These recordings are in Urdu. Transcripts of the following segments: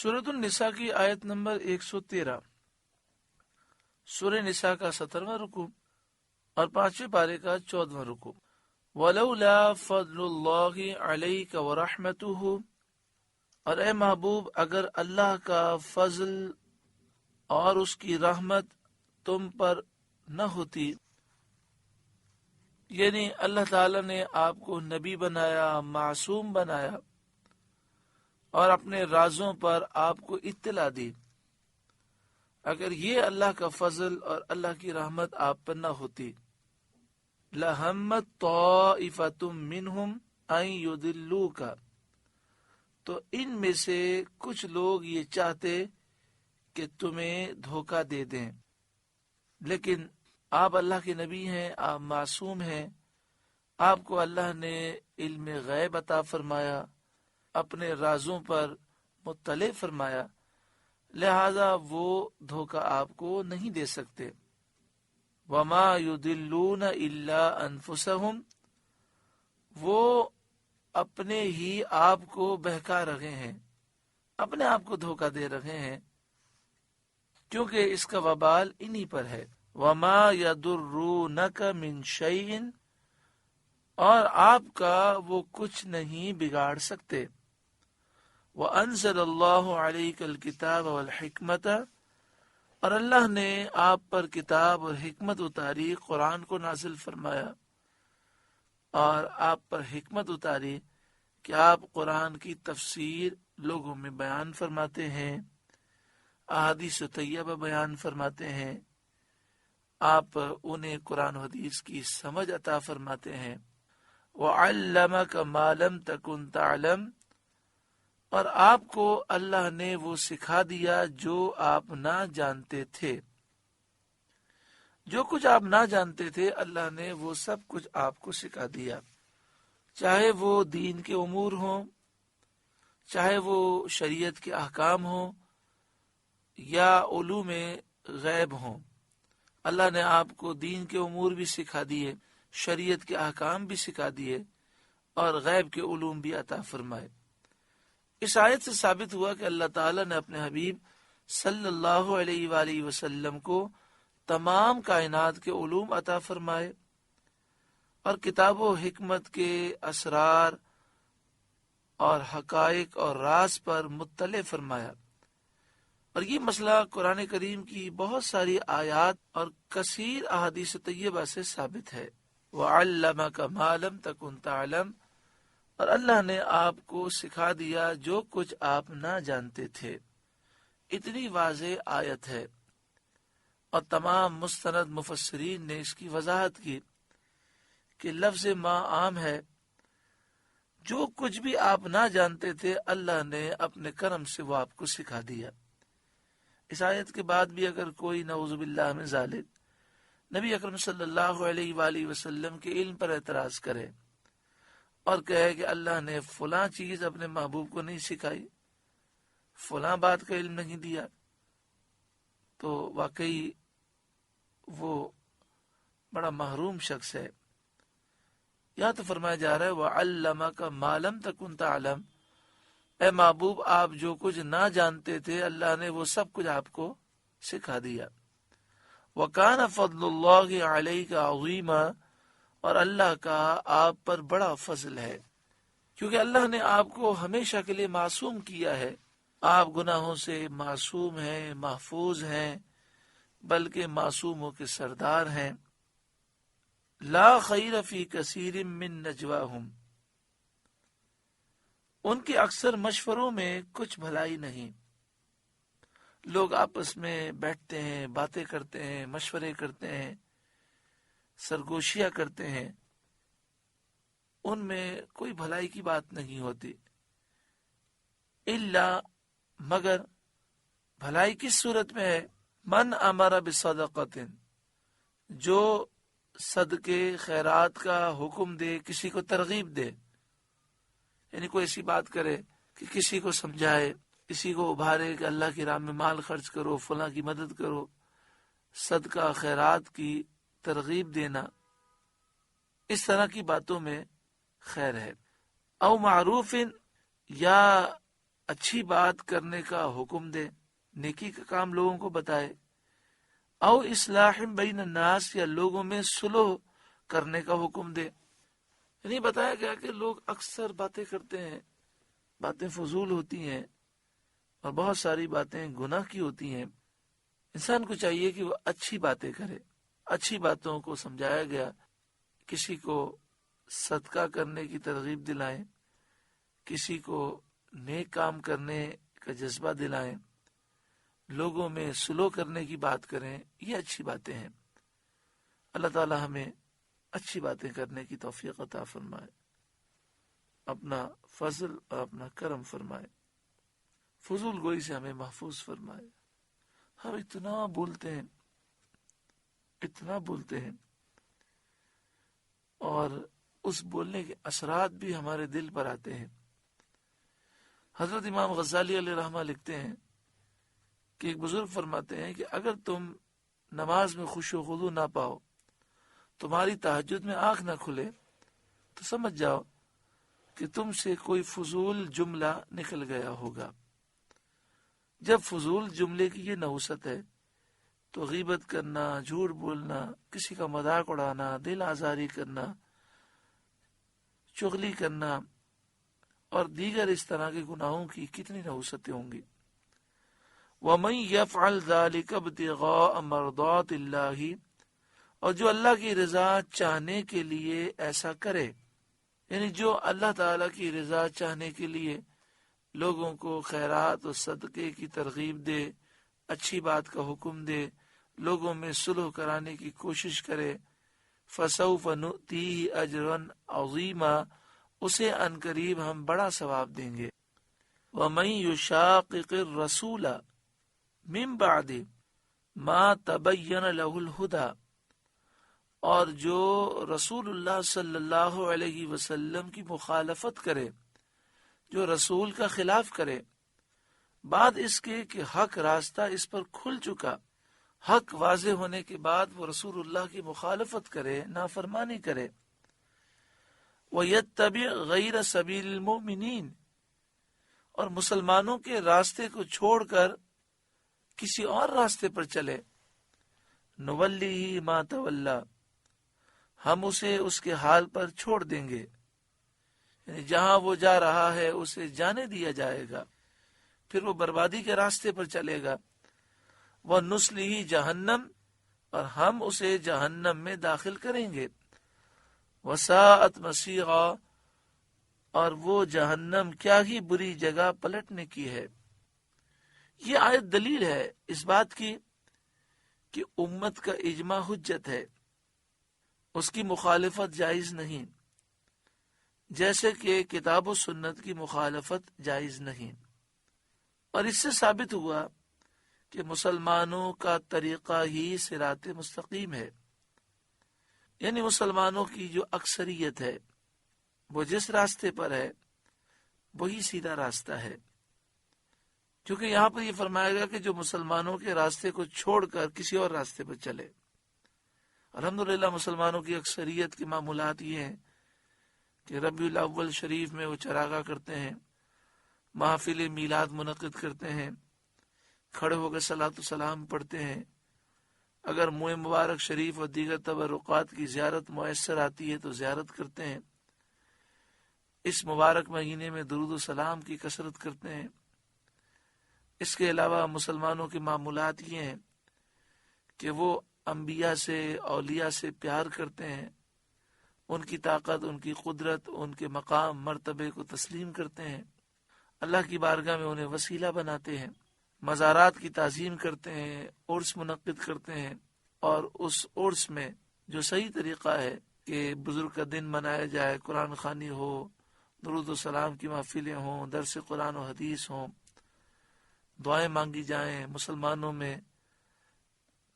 سورۃ النساء کی آیت نمبر 113، سورہ نساء کا 17واں رکوع اور 5ویں پارے کا 14واں رکوع۔ وَلَوْلَا فَضْلُ اللَّهِ عَلَيْكَ وَرَحْمَتُهُ، اور اے محبوب اگر اللہ کا فضل اور اس کی رحمت تم پر نہ ہوتی، یعنی اللہ تعالی نے آپ کو نبی بنایا، معصوم بنایا اور اپنے رازوں پر آپ کو اطلاع دی، اگر یہ اللہ کا فضل اور اللہ کی رحمت آپ پر نہ ہوتی، لَهَمَّتْ طَائِفَةٌ مِّنْهُمْ أَن يُضِلُّوكَ، تو ان میں سے کچھ لوگ یہ چاہتے کہ تمہیں دھوکہ دے دیں، لیکن آپ اللہ کے نبی ہیں، آپ معصوم ہیں، آپ کو اللہ نے علم غیب عطا فرمایا، اپنے رازوں پر مطلع فرمایا، لہذا وہ دھوکہ آپ کو نہیں دے سکتے۔ وَمَا يُضِلُّونَ إِلَّا أَنفُسَهُمْ، وہ اپنے ہی آپ کو بہکا رہے ہیں، اپنے آپ کو دھوکہ دے رہے ہیں، کیونکہ اس کا وبال انہی پر ہے۔ وَمَا يَضُرُّونَكَ مِن شَيْءٍ، اور آپ کا وہ کچھ نہیں بگاڑ سکتے۔ وَأَنزَلَ اللَّهُ عَلَيْكَ الْكِتَابَ وَالْحِكْمَةَ، اور اللہ نے آپ پر کتاب اور حکمت اتاری، قرآن کو نازل فرمایا اور آپ پر حکمت اتاری کہ آپ قرآن کی تفسیر لوگوں میں بیان فرماتے ہیں، احادیث طیبہ بیان فرماتے ہیں، آپ انہیں قرآن و حدیث کی سمجھ عطا فرماتے ہیں۔ وَعَلَّمَكَ مَا لَمْ تَكُنْ تَعْلَمْ، اور آپ کو اللہ نے وہ سکھا دیا جو آپ نہ جانتے تھے، جو کچھ آپ نہ جانتے تھے اللہ نے وہ سب کچھ آپ کو سکھا دیا، چاہے وہ دین کے امور ہوں، چاہے وہ شریعت کے احکام ہوں یا علوم غیب ہوں۔ اللہ نے آپ کو دین کے امور بھی سکھا دیے، شریعت کے احکام بھی سکھا دیے اور غیب کے علوم بھی عطا فرمائے۔ اس آیت سے ثابت ہوا کہ اللہ تعالیٰ نے اپنے حبیب صلی اللہ علیہ وآلہ وسلم کو تمام کائنات کے علوم عطا فرمائے اور کتاب و حکمت کے اسرار اور حقائق اور راز پر مطلع فرمایا، اور یہ مسئلہ قرآن کریم کی بہت ساری آیات اور کثیر احادیث طیبہ سے ثابت ہے۔ وَعَلَّمَكَ مَا لَمْ تَكُنْ تَعْلَمْ، اور اللہ نے آپ کو سکھا دیا جو کچھ آپ نہ جانتے تھے۔ اتنی واضح آیت ہے، اور تمام مستند مفسرین نے اس کی وضاحت کی کہ لفظ ما عام ہے، جو کچھ بھی آپ نہ جانتے تھے اللہ نے اپنے کرم سے وہ آپ کو سکھا دیا۔ اس آیت کے بعد بھی اگر کوئی نعوذ باللہ من ذالک نبی اکرم صلی اللہ علیہ وآلہ وسلم کے علم پر اعتراض کرے اور کہے کہ اللہ نے فلاں چیز اپنے محبوب کو نہیں سکھائی، فلاں بات کا علم نہیں دیا، تو واقعی وہ بڑا محروم شخص ہے۔ یہاں تو فرمایا جا رہا ہے وَعَلَّمَكَ مَا لَمْ تَكُنْ تَعْلَمْ، اے محبوب آپ جو کچھ نہ جانتے تھے اللہ نے وہ سب کچھ آپ کو سکھا دیا۔ وَكَانَ فَضْلُ اللَّهِ عَلَيْكَ عَظِيمًا، اور اللہ کا آپ پر بڑا فضل ہے، کیونکہ اللہ نے آپ کو ہمیشہ کے لیے معصوم کیا ہے، آپ گناہوں سے معصوم ہیں، محفوظ ہیں، بلکہ معصوموں کے سردار ہیں۔ لا خیر فی کثیر من نجواہم، ان کے اکثر مشوروں میں کچھ بھلائی نہیں۔ لوگ آپس میں بیٹھتے ہیں، باتیں کرتے ہیں، مشورے کرتے ہیں، سرگوشیاں کرتے ہیں، ان میں کوئی بھلائی کی بات نہیں ہوتی۔ الا، مگر بھلائی کس صورت میں ہے؟ من امر بصدقۃ، جو صدقے خیرات کا حکم دے، کسی کو ترغیب دے، یعنی کوئی ایسی بات کرے کہ کسی کو سمجھائے، کسی کو ابھارے کہ اللہ کی راہ میں مال خرچ کرو، فلاں کی مدد کرو، صدقہ خیرات کی ترغیب دینا، اس طرح کی باتوں میں خیر ہے۔ او معروف، یا اچھی بات کرنے کا حکم دے، نیکی کا کام لوگوں کو بتائے، او اصلاح بین الناس یا لوگوں میں صلح کرنے کا حکم دے۔ یعنی بتایا گیا کہ لوگ اکثر باتیں کرتے ہیں، باتیں فضول ہوتی ہیں اور بہت ساری باتیں گناہ کی ہوتی ہیں۔ انسان کو چاہیے کہ وہ اچھی باتیں کرے، اچھی باتوں کو سمجھایا گیا، کسی کو صدقہ کرنے کی ترغیب دلائیں، کسی کو نیک کام کرنے کا جذبہ دلائیں، لوگوں میں صلح کرنے کی بات کریں، یہ اچھی باتیں ہیں۔ اللہ تعالی ہمیں اچھی باتیں کرنے کی توفیق عطا فرمائے، اپنا فضل اور اپنا کرم فرمائے، فضول گوئی سے ہمیں محفوظ فرمائے۔ ہم اتنا بولتے ہیں، اتنا بولتے ہیں، اور اس بولنے کے اثرات بھی ہمارے دل پر آتے ہیں۔ حضرت امام غزالی علیہ رحمہ لکھتے ہیں کہ ایک بزرگ فرماتے ہیں کہ اگر تم نماز میں خشوع و خضوع نہ پاؤ، تمہاری تہجد میں آنکھ نہ کھلے، تو سمجھ جاؤ کہ تم سے کوئی فضول جملہ نکل گیا ہوگا۔ جب فضول جملے کی یہ نحوست ہے تو غیبت کرنا، جھوٹ بولنا، کسی کا مذاق اڑانا، دل آزاری کرنا، چغلی کرنا اور دیگر اس طرح کے گناہوں کی کتنی نحوستیں ہوں گی۔ وَمَن يَفْعَلْ ذَلِكَ ابْتِغَاءَ مَرْضَاتِ اللَّهِ، اور جو اللہ کی رضا چاہنے کے لیے ایسا کرے، یعنی جو اللہ تعالیٰ کی رضا چاہنے کے لیے لوگوں کو خیرات اور صدقے کی ترغیب دے، اچھی بات کا حکم دے، لوگوں میں صلح کرانے کی کوشش کرے، فَسَوْفَ نُؤْتِيهِ أَجْرًا عَظِيمًا، اسے ان قریب ہم بڑا ثواب دیں گے۔ وَمَن يُشَاقِقِ الرَّسُولَ مِن بَعْدِ مَا تَبَيَّنَ لَهُ الْهُدَى، اور جو رسول اللہ صلی اللہ علیہ وسلم کی مخالفت کرے، جو رسول کا خلاف کرے، بعد اس کے کہ حق راستہ اس پر کھل چکا، حق واضح ہونے کے بعد وہ رسول اللہ کی مخالفت کرے، نافرمانی کرے، وَيَتَّبِعْ غَيْرَ سَبِيلِ الْمُؤْمِنِينَ، اور مسلمانوں کے راستے کو چھوڑ کر کسی اور راستے پر چلے، نُوَلِّهِ مَا تَوَلَّى، ہم اسے اس کے حال پر چھوڑ دیں گے، یعنی جہاں وہ جا رہا ہے اسے جانے دیا جائے گا، پھر وہ بربادی کے راستے پر چلے گا۔ وَنُصْلِهِ جہنم، اور ہم اسے جہنم میں داخل کریں گے۔ وَسَاءَتْ مَصِيرًا، اور وہ جہنم کیا ہی بری جگہ پلٹنے کی ہے۔ یہ آیت دلیل ہے اس بات کی کہ امت کا اجماع حجت ہے، اس کی مخالفت جائز نہیں، جیسے کہ کتاب و سنت کی مخالفت جائز نہیں۔ اور اس سے ثابت ہوا کہ مسلمانوں کا طریقہ ہی صراط مستقیم ہے، یعنی مسلمانوں کی جو اکثریت ہے وہ جس راستے پر ہے وہی سیدھا راستہ ہے، کیونکہ یہاں پر یہ فرمایا گیا کہ جو مسلمانوں کے راستے کو چھوڑ کر کسی اور راستے پر چلے۔ الحمدللہ مسلمانوں کی اکثریت کے معمولات یہ ہیں کہ ربیع الاول شریف میں وہ چراغاں کرتے ہیں، محافل میلاد منعقد کرتے ہیں، کھڑے ہو کے صلاۃ و سلام پڑھتے ہیں، اگر موئے مبارک شریف اور دیگر تبرکات کی زیارت میسر آتی ہے تو زیارت کرتے ہیں، اس مبارک مہینے میں درود و سلام کی کثرت کرتے ہیں۔ اس کے علاوہ مسلمانوں کے معمولات یہ ہیں کہ وہ انبیاء سے، اولیاء سے پیار کرتے ہیں، ان کی طاقت، ان کی قدرت، ان کے مقام مرتبے کو تسلیم کرتے ہیں، اللہ کی بارگاہ میں انہیں وسیلہ بناتے ہیں، مزارات کی تعظیم کرتے ہیں، عرس منعقد کرتے ہیں، اور اس عرس میں جو صحیح طریقہ ہے کہ بزرگ کا دن منایا جائے، قرآن خوانی ہو، درود و سلام کی محفلیں ہوں، درس قرآن و حدیث ہوں، دعائیں مانگی جائیں، مسلمانوں میں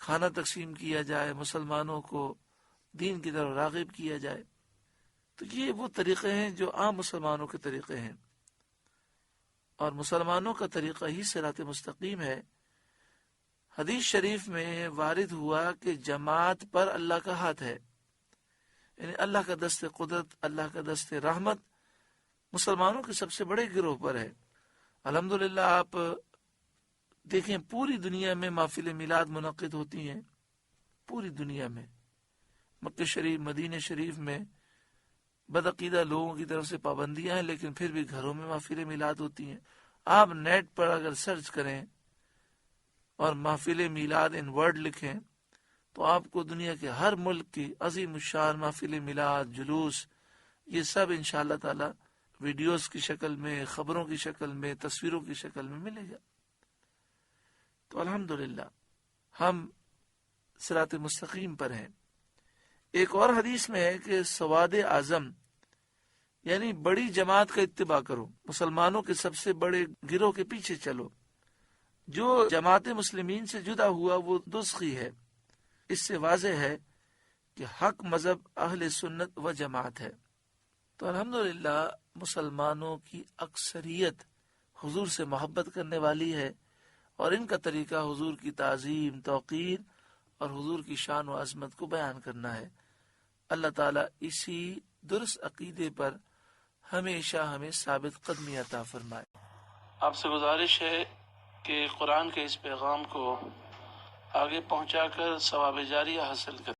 کھانا تقسیم کیا جائے، مسلمانوں کو دین کی طرف راغب کیا جائے، تو یہ وہ طریقے ہیں جو عام مسلمانوں کے طریقے ہیں، اور مسلمانوں کا طریقہ ہی صراط مستقیم ہے۔ حدیث شریف میں وارد ہوا کہ جماعت پر اللہ کا ہاتھ ہے، یعنی اللہ کا دست قدرت، اللہ کا دست رحمت مسلمانوں کے سب سے بڑے گروہ پر ہے، الحمدللہ آپ دیکھیں پوری دنیا میں محفل میلاد منعقد ہوتی ہیں، پوری دنیا میں، مکہ شریف مدینہ شریف میں بدعقیدہ لوگوں کی طرف سے پابندیاں ہیں، لیکن پھر بھی گھروں میں محفل میلاد ہوتی ہیں۔ آپ نیٹ پر اگر سرچ کریں اور محفل میلاد ان ورڈ لکھیں تو آپ کو دنیا کے ہر ملک کی عظیم الشان محفل میلاد، جلوس، یہ سب انشاءاللہ تعالی ویڈیوز کی شکل میں، خبروں کی شکل میں، تصویروں کی شکل میں ملے گا۔ تو الحمدللہ ہم صراط مستقیم پر ہیں۔ ایک اور حدیث میں ہے کہ سواد اعظم یعنی بڑی جماعت کا اتباع کرو، مسلمانوں کے سب سے بڑے گروہ کے پیچھے چلو۔ جو جماعت مسلمین سے جدا ہوا وہ دزخی ہے۔ اس سے واضح ہے کہ حق مذہب اہل سنت و جماعت ہے۔ تو الحمدللہ مسلمانوں کی اکثریت حضور سے محبت کرنے والی ہے، اور ان کا طریقہ حضور کی تعظیم، توقیر اور حضور کی شان و عظمت کو بیان کرنا ہے۔ اللہ تعالیٰ اسی درست عقیدے پر ہمیشہ ہمیں ثابت قدمی عطا فرمائے۔ آپ سے گزارش ہے کہ قرآن کے اس پیغام کو آگے پہنچا کر ثواب جاریہ حاصل کریں۔